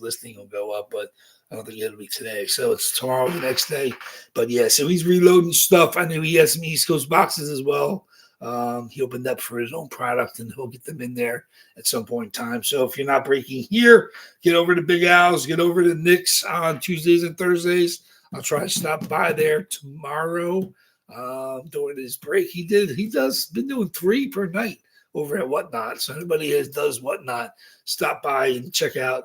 listing will go up, but I don't think it'll be today. So it's tomorrow, the next day. But yeah, so he's reloading stuff. I know he has some East Coast boxes as well. He opened up for his own product, and he'll get them in there at some point in time. So if you're not breaking here, get over to Big Al's, get over to Nick's on Tuesdays and Thursdays. I'll try to stop by there tomorrow during his break. He been doing 3 per night over at Whatnot. So anybody that does Whatnot, stop by and check out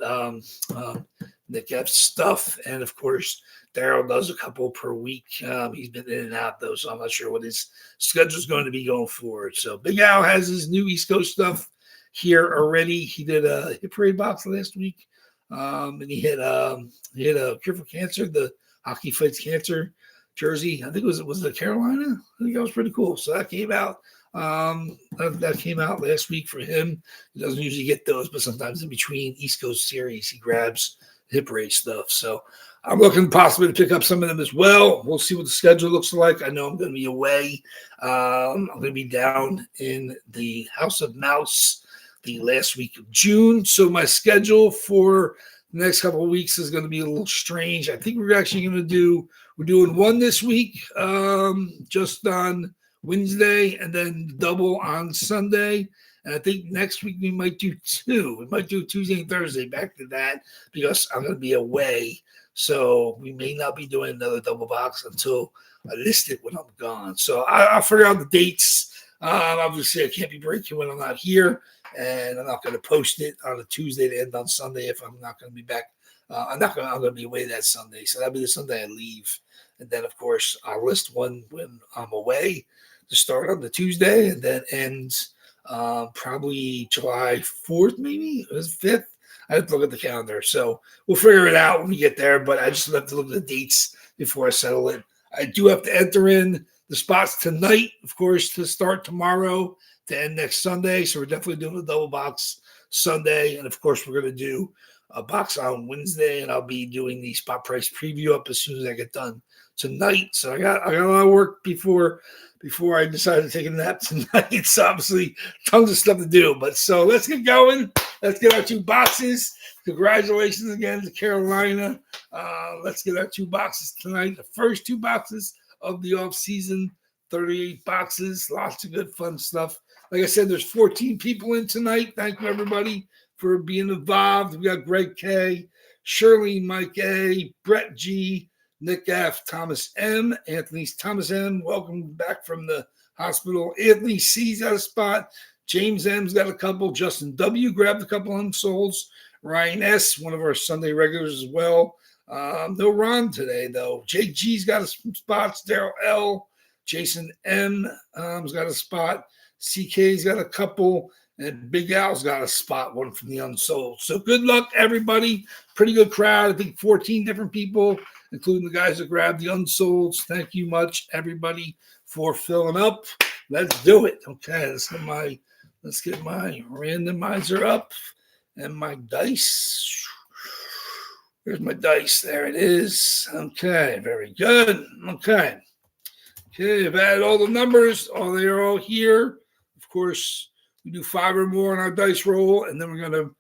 Nick F's stuff. And of course, Daryl does a couple per week. He's been in and out though, so I'm not sure what his schedule is going to be going forward. So Big Al has his new East Coast stuff here already. He did a hit parade box last week, and he hit a Cure for Cancer, the Hockey Fights Cancer jersey. I think it was the Carolina. I think that was pretty cool. So that came out. That came out last week for him. He doesn't usually get those, but sometimes in between East Coast series, he grabs hip rate stuff. So I'm looking possibly to pick up some of them as well. We'll see what the schedule looks like. I know I'm going to be away. I'm going to be down in the House of Mouse the last week of June. So my schedule for the next couple of weeks is going to be a little strange. I think we're doing one this week, just on Wednesday, and then double on Sunday. And I think next week we might do 2. We might do Tuesday and Thursday, back to that, because I'm going to be away. So we may not be doing another double box until I list it when I'm gone. So I'll figure out the dates. Obviously, I can't be breaking when I'm not here, and I'm not going to post it on a Tuesday to end on Sunday if I'm not going to be back. I'm going to be away that Sunday. So that'll be the Sunday I leave. And then, of course, I'll list one when I'm away to start on the Tuesday, and then ends probably July 4th, maybe? It was 5th. I have to look at the calendar. So we'll figure it out when we get there, but I just have to look at the dates before I settle it. I do have to enter in the spots tonight, of course, to start tomorrow to end next Sunday. So we're definitely doing a double box Sunday. And, of course, we're going to do a box on Wednesday, and I'll be doing the spot price preview up as soon as I get done tonight. So I got a lot of work before I decided to take a nap tonight. It's obviously tons of stuff to do. But so let's get going. Let's get our 2 boxes. Congratulations again to Carolina. Let's get our 2 boxes tonight. The first 2 boxes of the off season, 38 boxes. Lots of good fun stuff. Like I said, there's 14 people in tonight. Thank you, everybody, for being involved. We got Greg K, Shirley, Mike A, Brett G, Nick F, Thomas M, Thomas M. Welcome back from the hospital. Anthony C's got a spot. James M's got a couple. Justin W grabbed a couple unsolds. Ryan S, one of our Sunday regulars as well. No Ron today, though. Jake G's got some spots. Daryl L, Jason M has got a spot. CK's got a couple. And Big Al's got a spot, one from the unsold. So good luck, everybody. Pretty good crowd. I think 14 different people, including the guys that grabbed the unsolds. Thank you much, everybody, for filling up. Let's do it. Okay, let's get my randomizer up and my dice. Here's my dice. There it is. Okay, very good. Okay, I've added all the numbers. They're all here. Of course, we do 5 or more on our dice roll, and then we're going to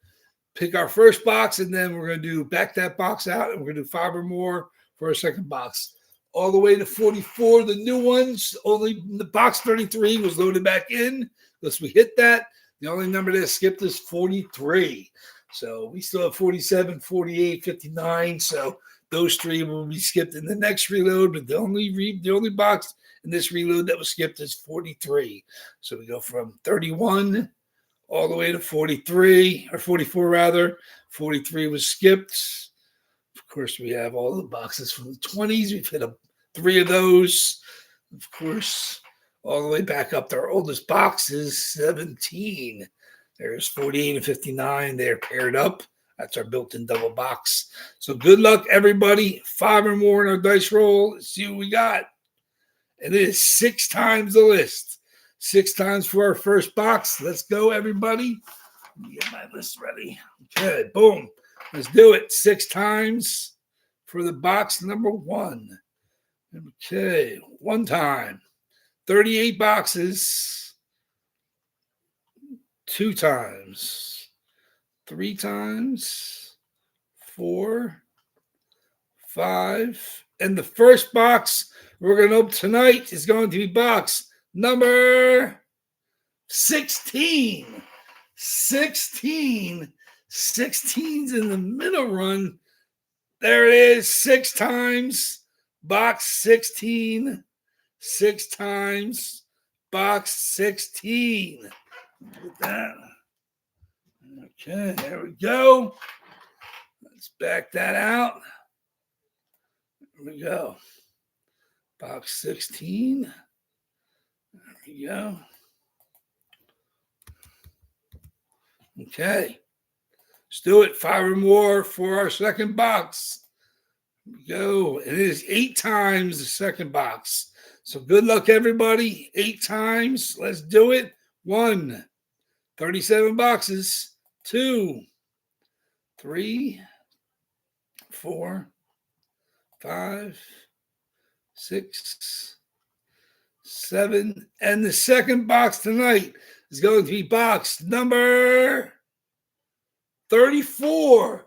pick our first box, and then we're going to back that box out, and we're going to do 5 or more for our second box. All the way to 44, the new ones. Only the box 33 was loaded back in because we hit that. The only number that skipped is 43. So we still have 47, 48, 59. So those 3 will be skipped in the next reload, but the only box in this reload that was skipped is 43. So we go from 31 all the way to 43, or 44 rather. 43 was skipped. Of course, we have all the boxes from the 20s. We've hit 3 of those. Of course, all the way back up to our oldest box is 17. There's 48 and 59. They're paired up. That's our built-in double box. So good luck, everybody. 5 or more in our dice roll. Let's see what we got. And it is 6 times the list. 6 times for our first box. Let's go, everybody. Let me get my list ready. Okay, boom. Let's do it. 6 times for the box number 1. Okay, 1 time. 38 boxes. 2 times. 3 times. 4, 5. And the first box we're going to open tonight is going to be box number 16. 16. 16's in the middle run. There it is. 6 times. Box 16. 6 times. Box 16. Look at that. Okay, there we go. Let's back that out. There we go. Box 16. There we go. Okay. Let's do it. 5 or more for our second box. Here we go. It is 8 times the second box. So good luck, everybody. 8 times. Let's do it. 1. 37 boxes. 2. 3. 4. 5. 6. 7. And the second box tonight is going to be box number 34.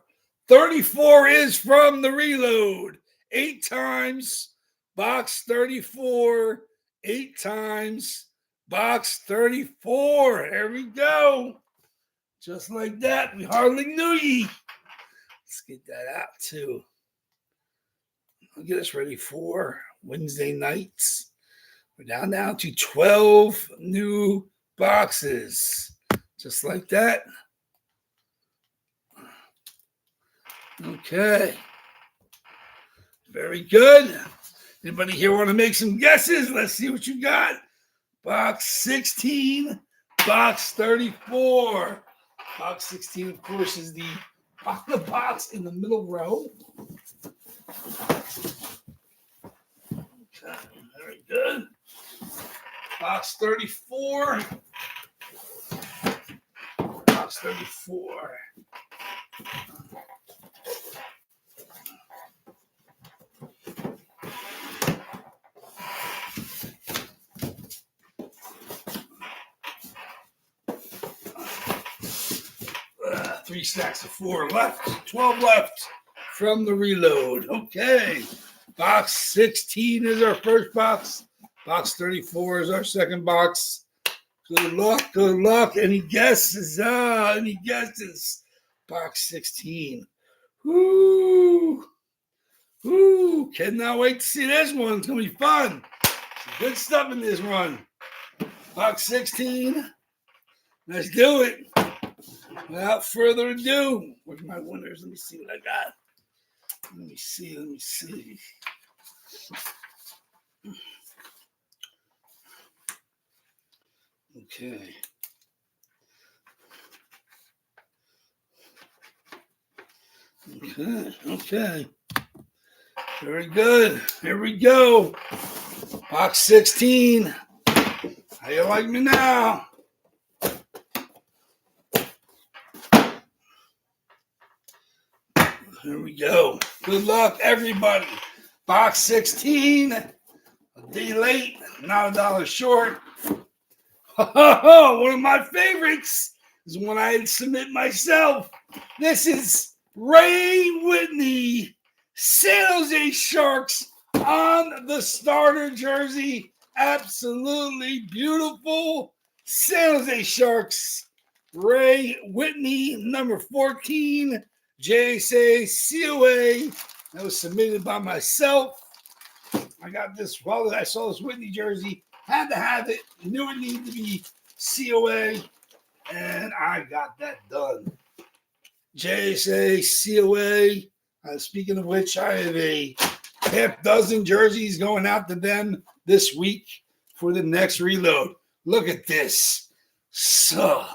34 is from the reload. 8 times. Box 34. 8 times. Box 34. There we go. Just like that. We hardly knew ye. Let's get that out too. I'll get us ready for Wednesday nights. We're down now to 12 new boxes. Just like that. Okay. Very good. Anybody here want to make some guesses? Let's see what you got. Box 16, box 34. Box 16, of course, is the box in the middle row. Okay, very good. Box 34. Box 34. Three stacks of 4 left, 12 left from the reload. Okay, box 16 is our first box. Box 34 is our second box. Good luck, good luck. Any guesses? Any guesses? Box 16. Woo! Woo! Cannot wait to see this one. It's going to be fun. Some good stuff in this one. Box 16. Let's do it. Without further ado, where's my winners? Let me see what I got. Let me see. Okay. Okay. Very good. Here we go. Box 16. How you like me now? Here we go. Good luck, everybody. Box 16. A day late, not $1 short. One of my favorites is one I submit myself. This is Ray Whitney, San Jose Sharks on the starter jersey. Absolutely beautiful. San Jose Sharks. Ray Whitney, number 14. JSA COA. That was submitted by myself. I got this while I saw this Whitney jersey. Had to have it. Knew it needed to be COA. And I got that done. JSA COA. Speaking of which, I have a half dozen jerseys going out to them this week for the next reload. Look at this. So,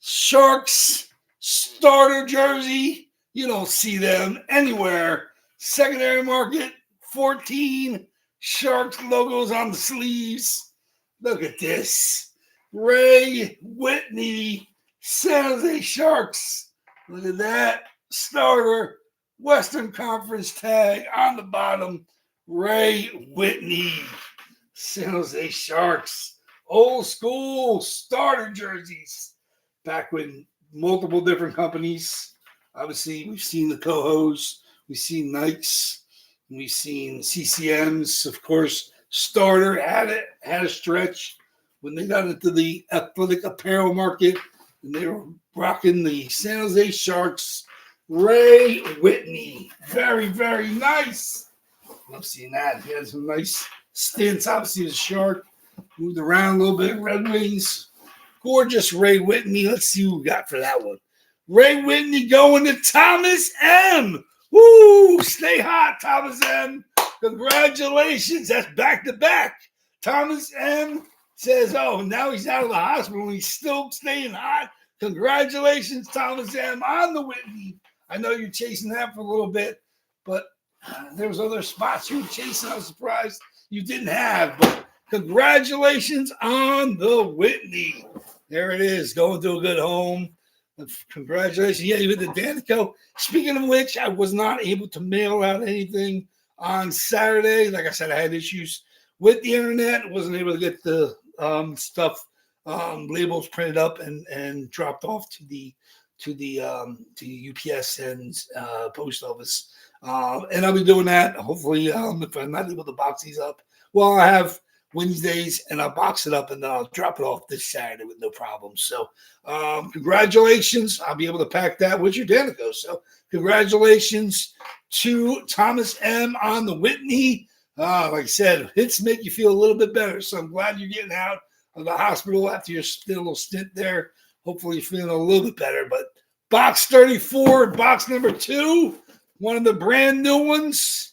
Sharks starter jersey. You don't see them anywhere. Secondary market, 14 Sharks logos on the sleeves. Look at this. Ray Whitney, San Jose Sharks. Look at that. Starter, Western Conference tag on the bottom. Ray Whitney, San Jose Sharks. Old school starter jerseys. Back when multiple different companies Obviously, we've seen the Cohos, we've seen Nikes, we've seen CCMs, of course. Starter had a stretch when they got into the athletic apparel market, and they were rocking the San Jose Sharks. Ray Whitney, very, very nice. Love seeing that. He had some nice stints. Obviously, the Shark moved around a little bit. Red Wings, gorgeous Ray Whitney. Let's see who we got for that one. Ray Whitney going to Thomas M. Woo! Stay hot, Thomas M. Congratulations. That's back to back. Thomas M says, oh, now he's out of the hospital and he's still staying hot. Congratulations, Thomas M. on the Whitney. I know you're chasing that for a little bit, but there was other spots you were chasing. I was surprised you didn't have, but congratulations on the Whitney. There it is, going to a good home. Congratulations. Yeah, you hit the Danico. Speaking of which, I was not able to mail out anything on Saturday. Like I said, I had issues with the internet. Wasn't able to get the stuff, labels printed up and dropped off to the UPS and post office. And I'll be doing that. Hopefully, if I'm not able to box these up, well, I have Wednesdays, and I'll box it up and I'll drop it off this Saturday with no problem. So, congratulations. I'll be able to pack that with your Danico. So, congratulations to Thomas M. on the Whitney. Like I said, hits make you feel a little bit better. So, I'm glad you're getting out of the hospital after your little stint there. Hopefully, you're feeling a little bit better. But box 34, box number 2, one of the brand new ones.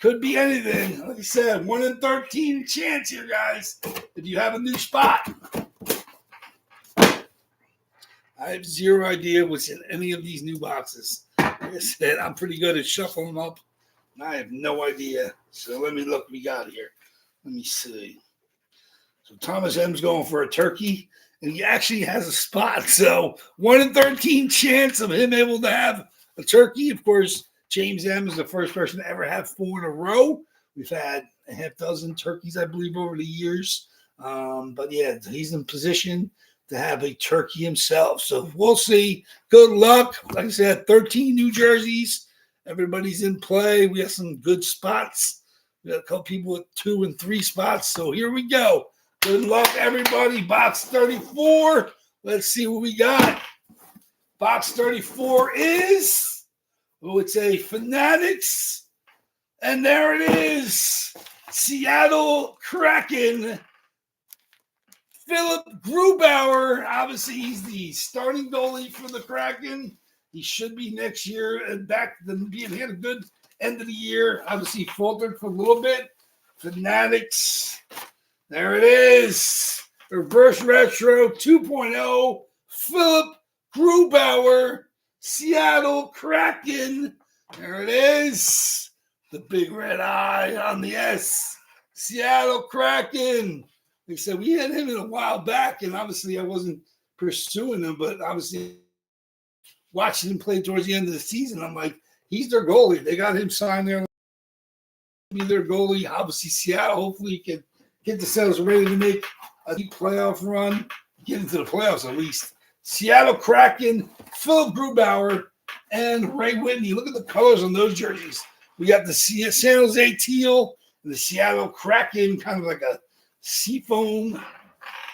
Could be anything. Like I said, 1 in 13 chance here, guys. If you have a new spot, I have zero idea what's in any of these new boxes. Like I said, I'm pretty good at shuffling them up, and I have no idea. So let me look what we got here. Let me see. So Thomas M's going for a turkey, and he actually has a spot. So 1 in 13 chance of him able to have a turkey. Of course, James M. is the first person to ever have 4 in a row. We've had a half dozen turkeys, I believe, over the years. But yeah, he's in position to have a turkey himself. So we'll see. Good luck. Like I said, 13 New Jerseys. Everybody's in play. We have some good spots. We got a couple people with 2 and 3 spots. So here we go. Good luck, everybody. Box 34. Let's see what we got. Box 34 is... oh, it's a Fanatics. And there it is. Seattle Kraken. Philip Grubauer. Obviously, he's the starting goalie for the Kraken. He should be next year and back to being had a good end of the year. Obviously, faltered for a little bit. Fanatics. There it is. Reverse Retro 2.0. Philip Grubauer. Seattle Kraken. There it is. The big red eye on the S. Seattle Kraken. Like I said, we had him in a while back, and obviously I wasn't pursuing him, but obviously watching him play towards the end of the season, I'm like, he's their goalie. They got him signed there. Be their goalie. Obviously, Seattle, hopefully, can get themselves ready to make a deep playoff run, get into the playoffs at least. Seattle Kraken, Philip Grubauer, and Ray Whitney. Look at the colors on those jerseys. We got the San Jose teal and the Seattle Kraken, kind of like a seafoam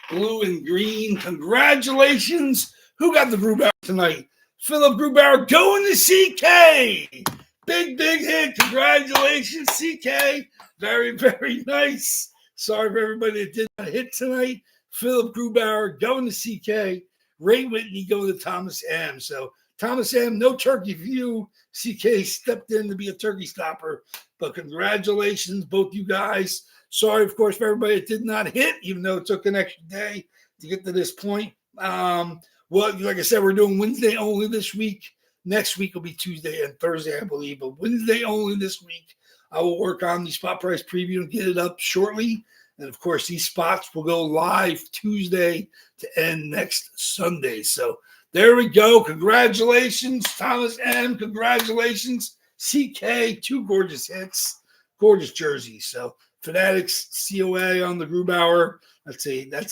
blue and green. Congratulations. Who got the Grubauer tonight? Philip Grubauer going to CK. Big hit. Congratulations, CK. Very, very nice. Sorry for everybody that did not hit tonight. Philip Grubauer going to CK. Ray Whitney going to Thomas M. So, Thomas M., no turkey for you. CK stepped in to be a turkey stopper. But congratulations, both you guys. Sorry, of course, for everybody that did not hit, even though it took an extra day to get to this point. Well, like I said, we're doing Wednesday only this week. Next week will be Tuesday and Thursday, I believe. But Wednesday only this week. I will work on the spot price preview and get it up shortly. And, of course, these spots will go live Tuesday to end next Sunday. So, there we go. Congratulations, Thomas M. Congratulations, CK. 2 gorgeous hits. Gorgeous jerseys. So, Fanatics COA on the Grubauer. That's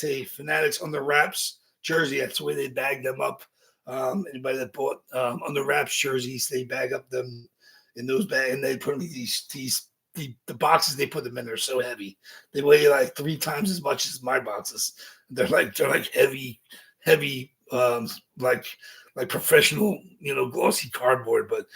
a Fanatics on the Wraps jersey. That's the way they bagged them up. Anybody that bought under wraps jerseys, they bag up them in those bags, and they put them in the boxes they put them in are so heavy. They weigh like 3 times as much as my boxes. They're like heavy, like professional, glossy cardboard. But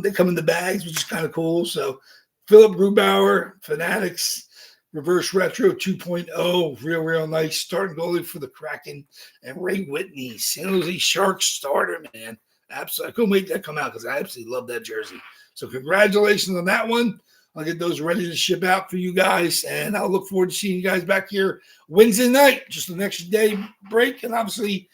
they come in the bags, which is kind of cool. So Philip Grubauer, Fanatics, Reverse Retro 2.0, real nice starting goalie for the Kraken, and Ray Whitney, San Jose Sharks starter, man. Absolutely, I couldn't wait to come out because I absolutely love that jersey. So congratulations on that one. I'll get those ready to ship out for you guys, and I'll look forward to seeing you guys back here Wednesday night. Just an extra day break, and obviously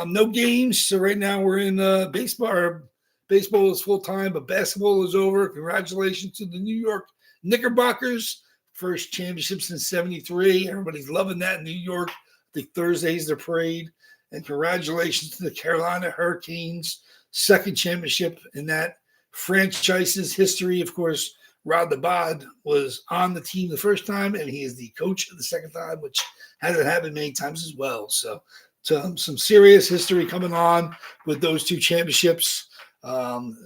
no games. So right now we're in baseball. Baseball is full time, but basketball is over. Congratulations to the New York Knickerbockers. First championship since '73. Everybody's loving that in New York. I think Thursday's their parade. And congratulations to the Carolina Hurricanes. Second championship in that franchise's history. Of course, Rod Labod was on the team the first time, and he is the coach the second time, which hasn't happened many times as well. So some serious history coming on with those two championships.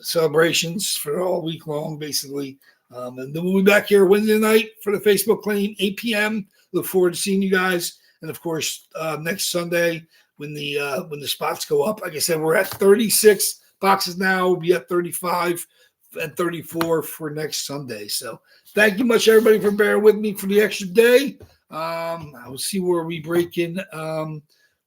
Celebrations for all week long, basically. And then we'll be back here Wednesday night for the Facebook claim, 8 p.m. Look forward to seeing you guys. And of course, next Sunday when the spots go up, like I said, we're at 36 boxes now. We'll be at 35 and 34 for next Sunday. So thank you much, everybody, for bearing with me for the extra day. I will see where we break in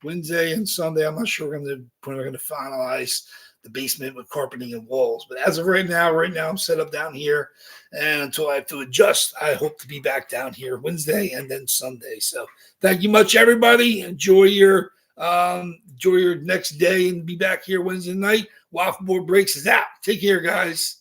Wednesday and Sunday. I'm not sure when we're going to finalize the basement with carpeting and walls. But as of right now I'm set up down here. And until I have to adjust, I hope to be back down here Wednesday and then Sunday. So thank you much, everybody. Enjoy your next day and be back here Wednesday night. Waffleboard Breaks is out. Take care, guys.